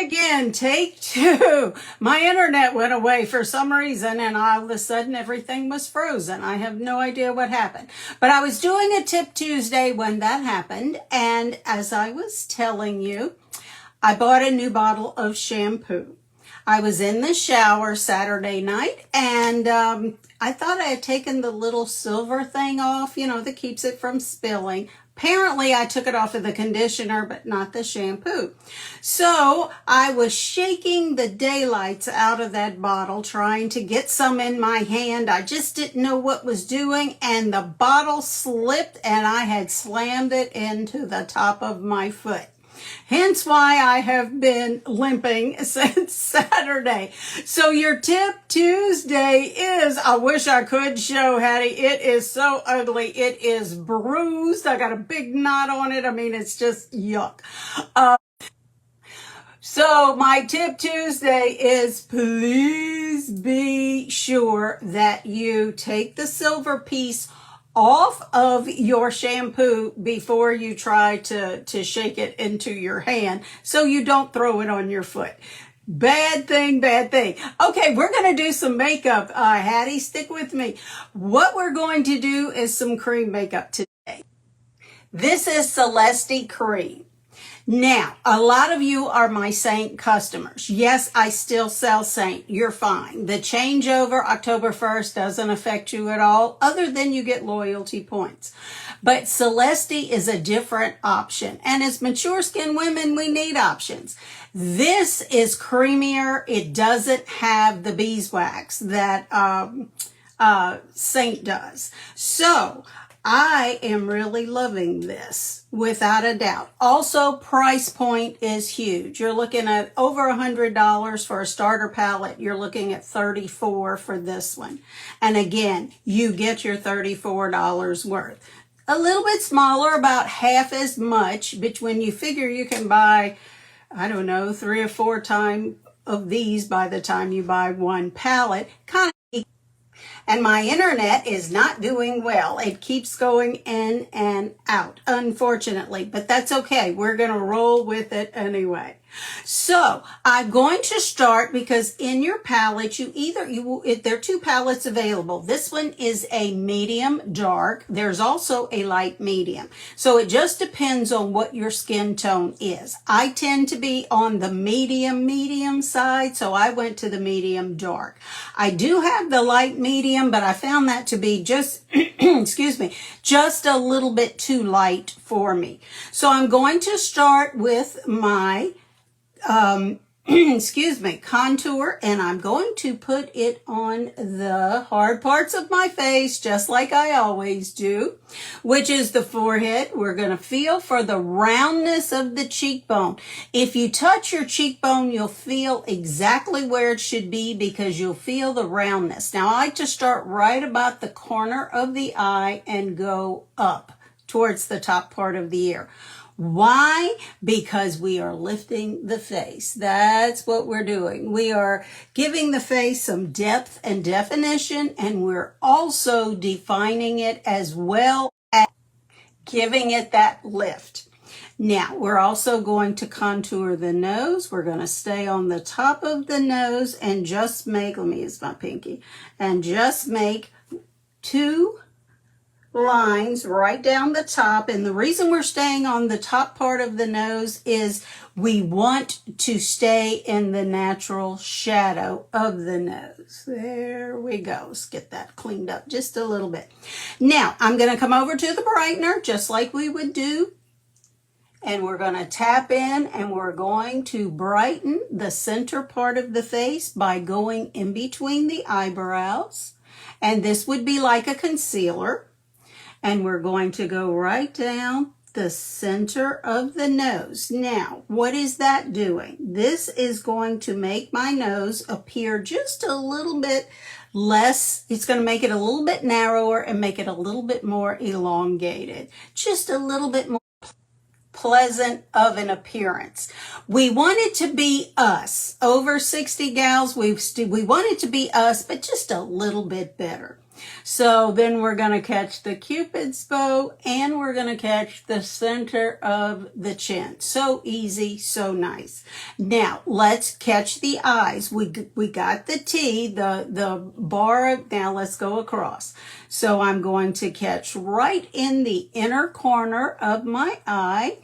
again, take two. My internet went away for some reason and all of a sudden everything was frozen. I have no idea what happened. But I was doing a Tip Tuesday when that happened, and as I was telling you, I bought a new bottle of shampoo. I was in the shower Saturday night and I thought I had taken the little silver thing off, that keeps it from spilling. Apparently, I took it off of the conditioner, but not the shampoo. So I was shaking the daylights out of that bottle, trying to get some in my hand. I just didn't know what was doing, and the bottle slipped, and I had slammed it into the top of my foot. Hence why I have been limping since Saturday. So your Tip Tuesday is, I wish I could show Hattie. It is so ugly. It is bruised. I got a big knot on it. I mean, it's just yuck. So my Tip Tuesday is, please be sure that you take the silver piece off of your shampoo before you try to shake it into your hand so you don't throw it on your foot. Bad thing, bad thing. Okay, we're going to do some makeup. Hattie, stick with me. What we're going to do is some cream makeup today. This is Celesty cream. Now, a lot of you are my Saint customers. Yes, I still sell Saint. You're fine. The changeover October 1st doesn't affect you at all, other than you get loyalty points. But Celesty is a different option. And as mature skin women, we need options. This is creamier. It doesn't have the beeswax that Saint does. So I am really loving this, without a doubt. Also, price point is huge. You're looking at over $100 for a starter palette. You're looking at $34 for this one. And again, you get your $34 worth. A little bit smaller, about half as much, but when you figure you can buy, 3 or 4 times of these by the time you buy one palette, kind of. And my internet is not doing well. It keeps going in and out, unfortunately, but that's okay. We're going to roll with it anyway. So I'm going to start, because in your palette, there are 2 palettes available. This one is a medium dark. There's also a light medium. So it just depends on what your skin tone is. I tend to be on the medium side, so I went to the medium dark. I do have the light medium, but I found that to be just, just a little bit too light for me. So I'm going to start with my contour, and I'm going to put it on the hard parts of my face, just like I always do, which is the forehead. We're going to feel for the roundness of the cheekbone. If you touch your cheekbone, you'll feel exactly where it should be, because you'll feel the roundness. Now, I like to start right about the corner of the eye and go up towards the top part of the ear. Why? Because we are lifting the face. That's what we're doing. We are giving the face some depth and definition, and we're also defining it as well as giving it that lift. Now, we're also going to contour the nose. We're going to stay on the top of the nose and just make, let me use my pinky, and just make 2 lines right down the top. And the reason we're staying on the top part of the nose is we want to stay in the natural shadow of the nose. There we go. Let's get that cleaned up just a little bit. Now, I'm going to come over to the brightener, just like we would do. And we're going to tap in, and we're going to brighten the center part of the face by going in between the eyebrows. And this would be like a concealer. And we're going to go right down the center of the nose. Now, what is that doing? This is going to make my nose appear just a little bit less. It's going to make it a little bit narrower and make it a little bit more elongated. Just a little bit more pleasant of an appearance. We want it to be us. Over 60 gals, we want it to be us, but just a little bit better. So then we're going to catch the Cupid's bow and we're going to catch the center of the chin. So easy, so nice. Now let's catch the eyes. We got the T, the bar. Now let's go across. So I'm going to catch right in the inner corner of my eye.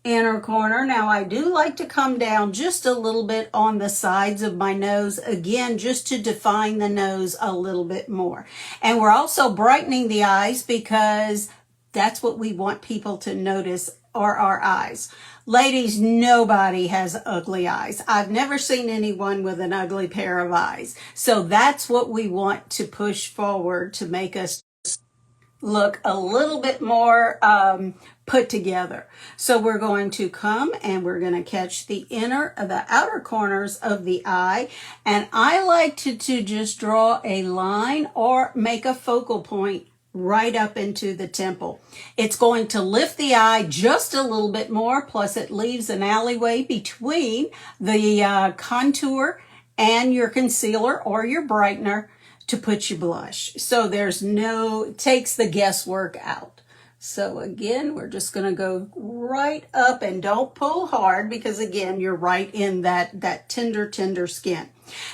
Inner corner. Now I do like to come down just a little bit on the sides of my nose, again, just to define the nose a little bit more. And we're also brightening the eyes because that's what we want people to notice are our eyes. Ladies, nobody has ugly eyes. I've never seen anyone with an ugly pair of eyes. So that's what we want to push forward to make us look a little bit more put together. So we're going to come and we're going to catch the outer corners of the eye. And I like to just draw a line or make a focal point right up into the temple. It's going to lift the eye just a little bit more, plus it leaves an alleyway between the contour and your concealer or your brightener to put your blush. So it takes the guesswork out. So again, we're just going to go right up and don't pull hard because again, you're right in that tender skin.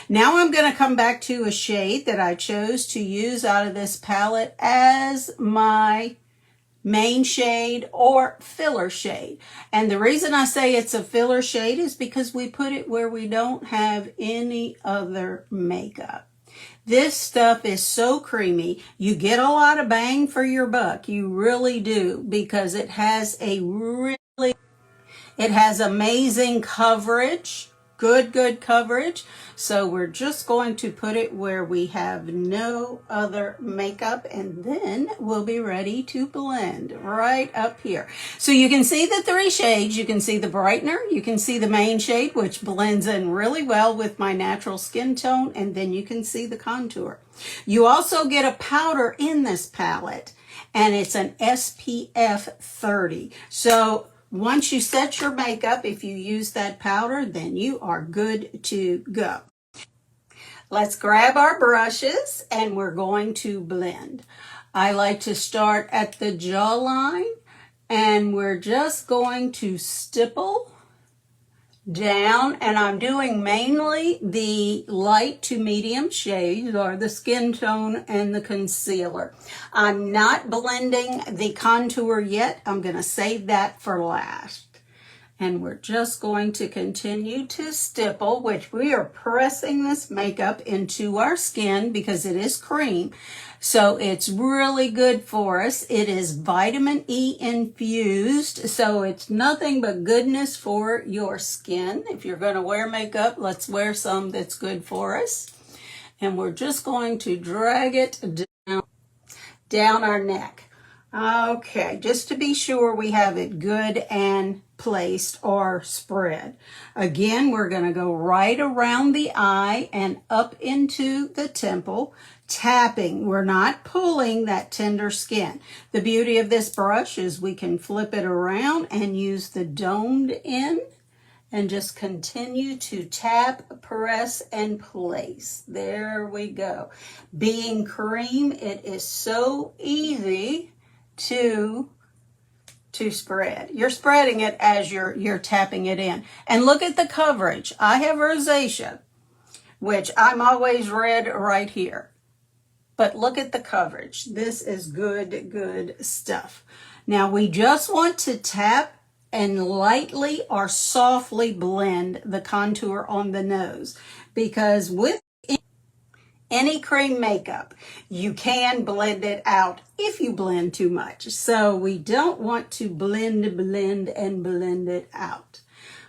Now I'm going to come back to a shade that I chose to use out of this palette as my main shade or filler shade. And the reason I say it's a filler shade is because we put it where we don't have any other makeup. This stuff is so creamy. You get a lot of bang for your buck. You really do, because it has amazing coverage. Good coverage. So we're just going to put it where we have no other makeup, and then we'll be ready to blend right up here. So you can see the three shades. You can see the brightener. You can see the main shade, which blends in really well with my natural skin tone, and then you can see the contour. You also get a powder in this palette, and it's an SPF 30. So once you set your makeup, if you use that powder, then you are good to go. Let's grab our brushes and we're going to blend. I like to start at the jawline and we're just going to stipple down, and I'm doing mainly the light to medium shades or the skin tone and the concealer. I'm not blending the contour yet. I'm going to save that for last. And we're just going to continue to stipple, which we are pressing this makeup into our skin because it is cream. So it's really good for us. It is vitamin E infused, so it's nothing but goodness for your skin. If you're going to wear makeup, let's wear some that's good for us. And we're just going to drag it down our neck. Okay, just to be sure we have it good and placed or spread. Again, we're going to go right around the eye and up into the temple, tapping. We're not pulling that tender skin. The beauty of this brush is we can flip it around and use the domed end and just continue to tap, press, and place. There we go. Being cream, it is so easy to spread. You're spreading it as you're tapping it in. And look at the coverage. I have rosacea, which I'm always red right here. But look at the coverage. This is good stuff. Now we just want to tap and lightly or softly blend the contour on the nose, because with any cream makeup, you can blend it out if you blend too much. So we don't want to blend it out.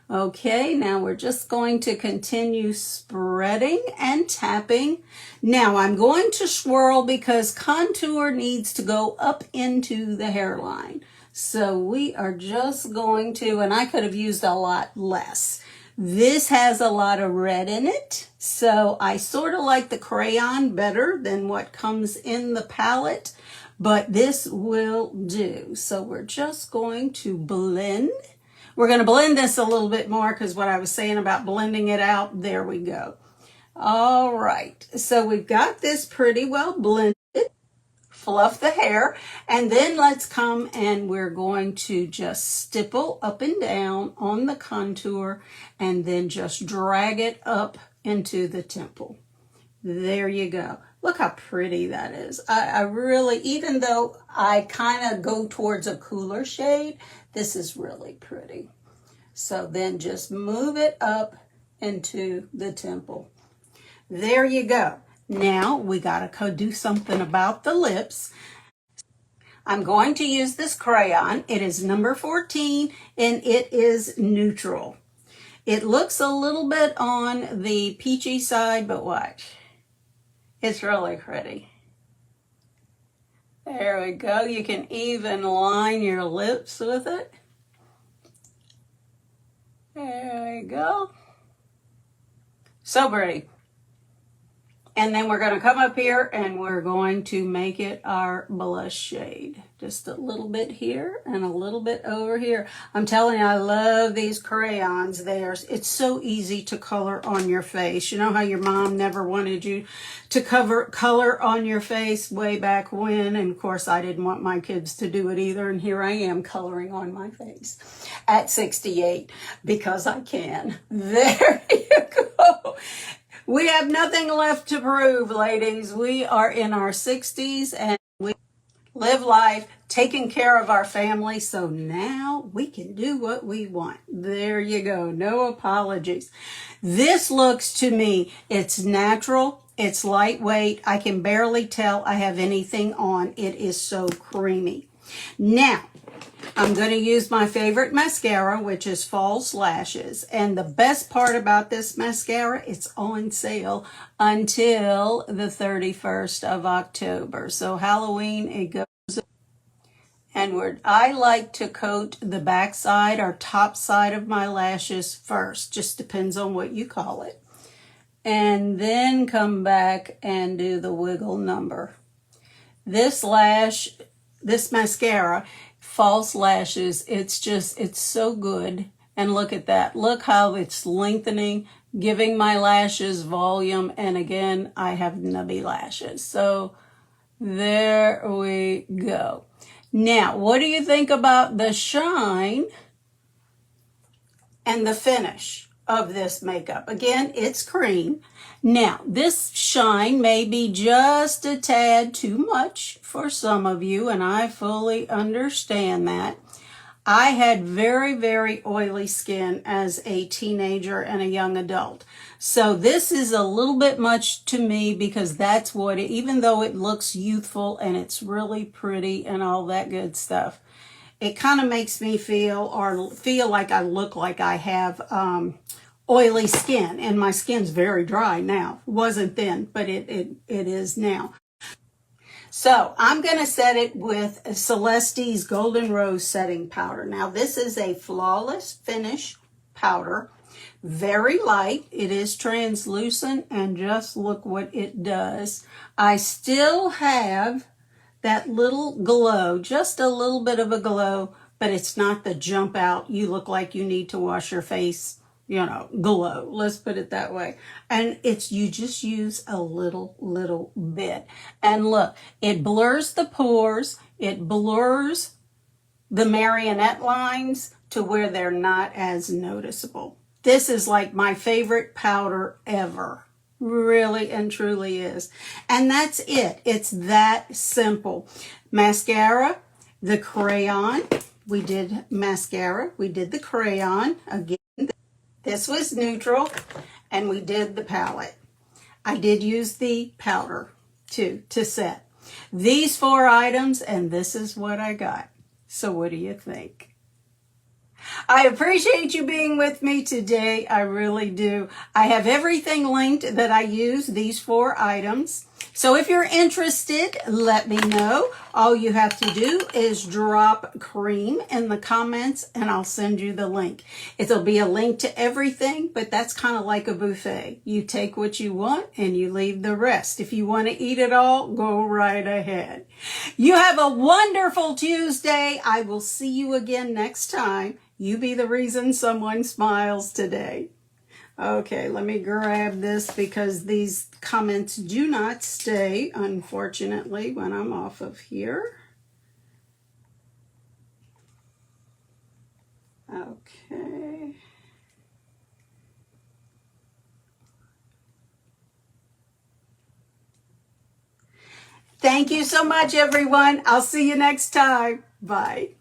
Okay, now we're just going to continue spreading and tapping. Now I'm going to swirl because contour needs to go up into the hairline. So we are just going to, and I could have used a lot less. This has a lot of red in it, so I sort of like the crayon better than what comes in the palette, but this will do. So we're just going to blend. We're going to blend this a little bit more because what I was saying about blending it out, there we go. All right, so we've got this pretty well blended. fluff the hair, and then let's come and we're going to just stipple up and down on the contour and then just drag it up into the temple. There you go. Look how pretty that is. I really, even though I kind of go towards a cooler shade, this is really pretty. So then just move it up into the temple. There you go. Now we gotta do something about the lips. I'm going to use this crayon. It is number 14 and it is neutral. It looks a little bit on the peachy side, but watch. It's really pretty. There we go. You can even line your lips with it. There we go. So pretty. And then we're going to come up here and we're going to make it our blush shade. Just a little bit here and a little bit over here. I'm telling you, I love these crayons. It's so easy to color on your face. You know how your mom never wanted you to color on your face way back when? And of course, I didn't want my kids to do it either. And here I am coloring on my face at 68 because I can. There you go. We have nothing left to prove, ladies. We are in our 60s and we live life taking care of our family. So now we can do what we want. There you go. No apologies. This looks to me, it's natural. It's lightweight. I can barely tell I have anything on. It is so creamy. Now, I'm going to use my favorite mascara, which is False Lashes. And the best part about this mascara, it's on sale until the 31st of October. So Halloween, it goes. And I like to coat the back side or top side of my lashes first. Just depends on what you call it. And then come back and do the wiggle number. This mascara, False Lashes, it's so good. And look at that. Look how it's lengthening, giving my lashes volume. And again, I have nubby lashes. So there we go. Now, what do you think about the shine and the finish of this makeup? Again, it's cream. Now, this shine may be just a tad too much for some of you, and I fully understand that. I had very, very oily skin as a teenager and a young adult. So this is a little bit much to me because that's what even though it looks youthful and it's really pretty and all that good stuff, it kind of makes me feel like I look like I have oily skin, and my skin's very dry now. It wasn't then, but it is now. So I'm going to set it with Celeste's Golden Rose Setting Powder. Now this is a flawless finish powder, very light. It is translucent, and just look what it does. I still have that little glow, just a little bit of a glow, but it's not the jump out, you look like you need to wash your face, glow. Let's put it that way. And you just use a little bit. And look, it blurs the pores. It blurs the marionette lines to where they're not as noticeable. This is like my favorite powder ever. Really and truly is. And that's it. It's that simple. Mascara, the crayon. We did mascara. We did the crayon. Again, this was neutral. And we did the palette. I did use the powder too to set. These 4 items, and this is what I got. So what do you think? I appreciate you being with me today. I really do. I have everything linked that I use, these 4 items. So if you're interested, let me know. All you have to do is drop cream in the comments and I'll send you the link. It'll be a link to everything, but that's kind of like a buffet. You take what you want and you leave the rest. If you want to eat it all, go right ahead. You have a wonderful Tuesday. I will see you again next time. You be the reason someone smiles today. Okay, let me grab this because these comments do not stay, unfortunately, when I'm off of here. Okay. Thank you so much, everyone. I'll see you next time. Bye.